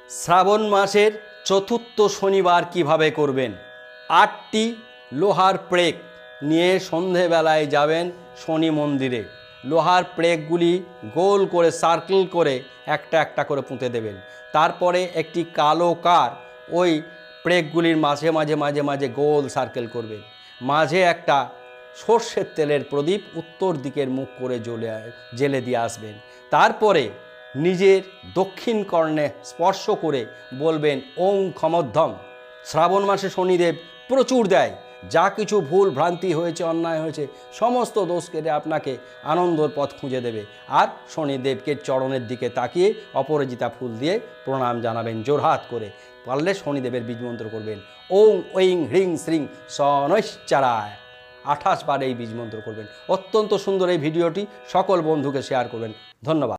শ্রাবণ মাসের চতুর্থ শনিবার কিভাবে করবেন। 8টি লোহার প্রেক নিয়ে সন্ধেবেলায় যাবেন শনি মন্দিরে। লোহার প্রেকগুলি গোল করে সার্কেল করে একটা একটা করে পুঁতে দেবেন। তারপরে একটি কালো কার ওই প্রেকগুলির মাঝে মাঝে মাঝে মাঝে গোল সার্কেল করবেন। মাঝে একটা সর্ষের তেলের প্রদীপ উত্তর দিকের মুখ করে জ্বেলে দিয়ে আসবেন। তারপরে নিজের দক্ষিণ কর্ণে স্পর্শ করে বলবেন ওং ক্ষমধ্যম। শ্রাবণ মাসে শনিদেব প্রচুর দেয়। যা কিছু ভুল ভ্রান্তি হয়েছে, অন্যায় হয়েছে, সমস্ত দোষ কেটে আপনাকে আনন্দর পথ খুঁজে দেবে। আর শনিদেবকে চরণের দিকে তাকিয়ে অপরাজিতা ফুল দিয়ে প্রণাম জানাবেন জোরহাত করে। পারলে শনিদেবের বীজমন্ত্র করবেন ওং ঐং হ্রিং শ্রিং শনৈশ্চরায়। 28 বার এই বীজমন্ত্র করবেন। অত্যন্ত সুন্দর এই ভিডিওটি সকল বন্ধুকে শেয়ার করবেন। ধন্যবাদ।